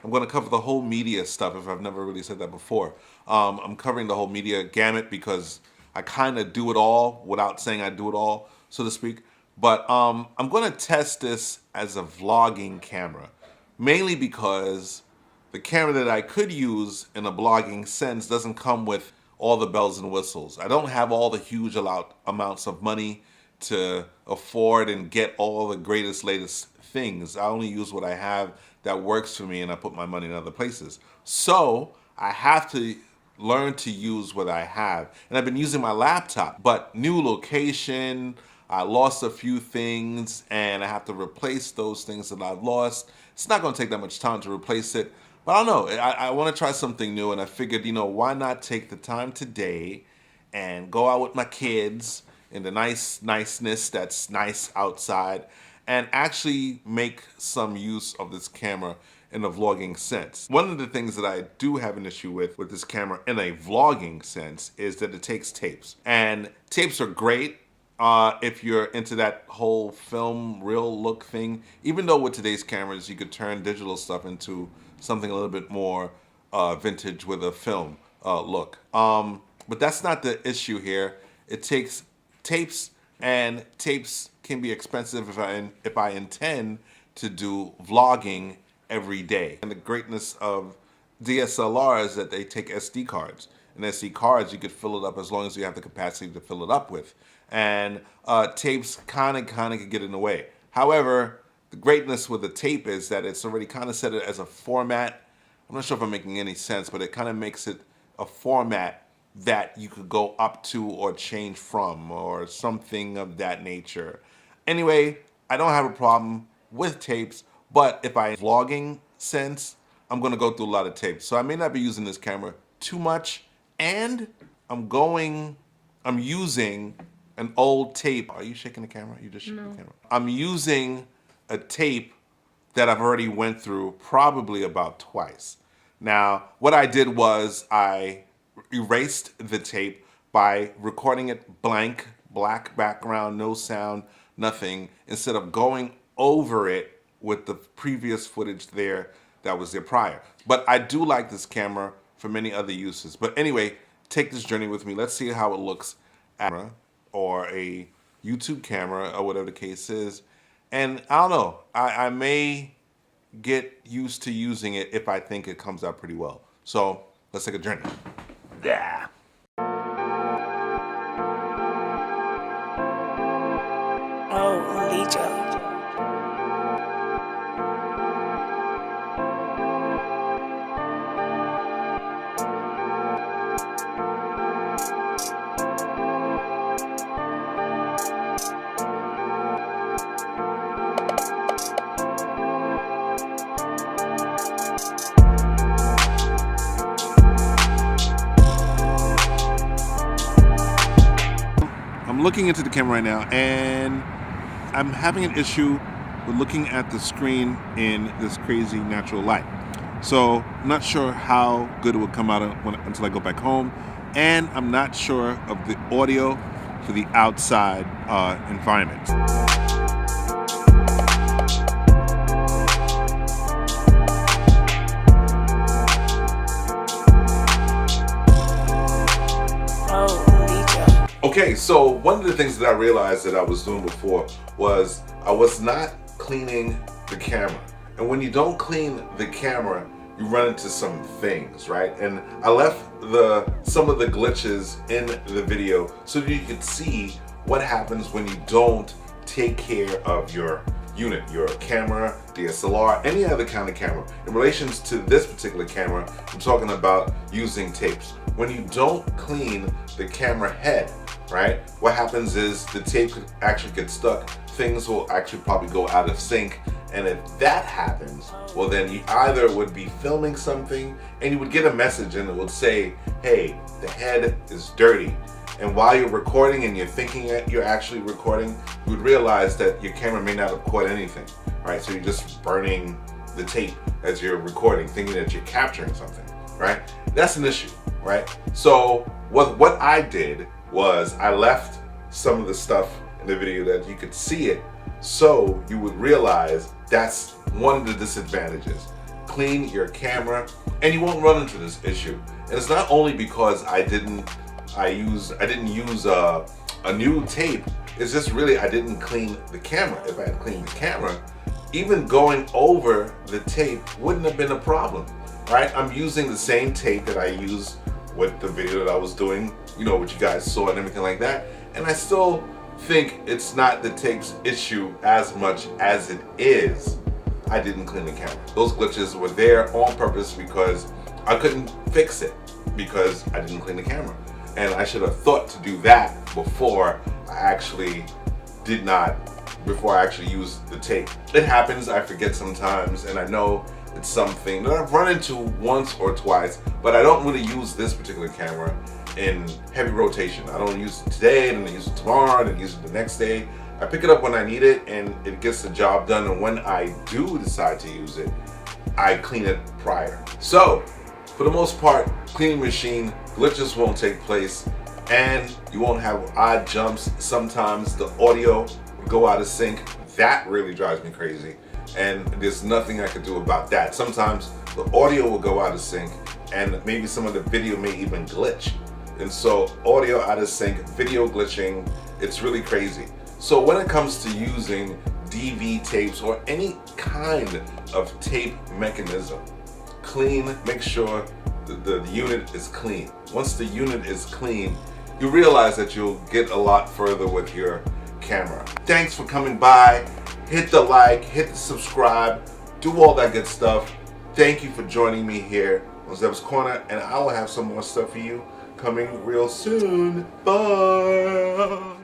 I'm going to cover the whole media stuff if I've never really said that before. I'm covering the whole media gamut because I kind of do it all without saying I do it all, so to speak. But I'm going to test this as a vlogging camera, mainly because the camera that I could use in a blogging sense doesn't come with all the bells and whistles. I don't have all the huge amounts of money to afford and get all the greatest, latest things. I only use what I have that works for me, and I put my money in other places. So I have to learn to use what I have. And I've been using my laptop, but new location, I lost a few things and I have to replace those things that I've lost. It's not gonna take that much time to replace it, but I don't know, I wanna try something new, and I figured, why not take the time today and go out with my kids in the niceness that's nice outside and actually make some use of this camera in a vlogging sense. One of the things that I do have an issue with this camera in a vlogging sense is that it takes tapes. And tapes are great if you're into that whole film real look thing, even though with today's cameras you could turn digital stuff into something a little bit more vintage with a film look. But that's not the issue here. It takes tapes, and tapes can be expensive if I intend to do vlogging every day. And the greatness of DSLR is that they take SD cards. And SD cards, you could fill it up as long as you have the capacity to fill it up with. And tapes kind of could get in the way. However, the greatness with the tape is that it's already kind of set it as a format. I'm not sure if I'm making any sense, but it kind of makes it a format that you could go up to or change from or something of that nature. Anyway, I don't have a problem with tapes, but if I vlogging sense, I'm gonna go through a lot of tapes. So I may not be using this camera too much, and I'm using an old tape. Are you shaking the camera? You just shaking the camera. I'm using a tape that I've already went through probably about twice. Now, what I did was I erased the tape by recording it blank, black background, no sound, nothing, instead of going over it with the previous footage there that was there prior. But I do like this camera for many other uses. But anyway, take this journey with me. Let's see how it looks at or a YouTube camera or whatever the case is. And I don't know, I may get used to using it if I think it comes out pretty well. So let's take a journey. Yeah. Ohhleejo. I'm looking into the camera right now, and I'm having an issue with looking at the screen in this crazy natural light. So I'm not sure how good it will come out until I go back home, and I'm not sure of the audio for the outside environment. Okay, so one of the things that I realized that I was doing before was I was not cleaning the camera. And when you don't clean the camera, you run into some things, right? And I left some of the glitches in the video so that you could see what happens when you don't take care of your unit, your camera, DSLR, any other kind of camera. In relations to this particular camera, I'm talking about using tapes. When you don't clean the camera head, right, what happens is the tape could actually get stuck. Things will actually probably go out of sync. And if that happens, well then you either would be filming something and you would get a message and it would say, hey, the head is dirty. And while you're recording and you're thinking that you're actually recording, you would realize that your camera may not have caught anything, right? So you're just burning the tape as you're recording, thinking that you're capturing something, right? That's an issue, right? So what I did was I left some of the stuff in the video that you could see it, so you would realize that's one of the disadvantages. clean your camera and you won't run into this issue. And it's not only because I didn't use a new tape. It's just really I didn't clean the camera. If I had cleaned the camera, even going over the tape wouldn't have been a problem, right? I'm using the same tape that I used with the video that I was doing, you know, what you guys saw and everything like that. And I still think it's not the tape's issue as much as it is I didn't clean the camera. Those glitches were there on purpose because I couldn't fix it because I didn't clean the camera. And I should have thought to do that before I actually used the tape. It happens, I forget sometimes, and I know it's something that I've run into once or twice, but I don't really use this particular camera in heavy rotation. I don't use it today, and then I use it tomorrow, and then use it the next day. I pick it up when I need it, and it gets the job done, and when I do decide to use it, I clean it prior. So, for the most part, cleaning machine, glitches won't take place, and you won't have odd jumps. Sometimes the audio will go out of sync. That really drives me crazy, and there's nothing I could do about that. Sometimes the audio will go out of sync, and maybe some of the video may even glitch. And so audio out of sync, video glitching, it's really crazy. So when it comes to using DV tapes or any kind of tape mechanism, make sure the unit is clean. Once the unit is clean, you realize that you'll get a lot further with your camera. Thanks for coming by. Hit the like, hit the subscribe, do all that good stuff. Thank you for joining me here on Zeb's Corner, and I will have some more stuff for you coming real soon. Bye.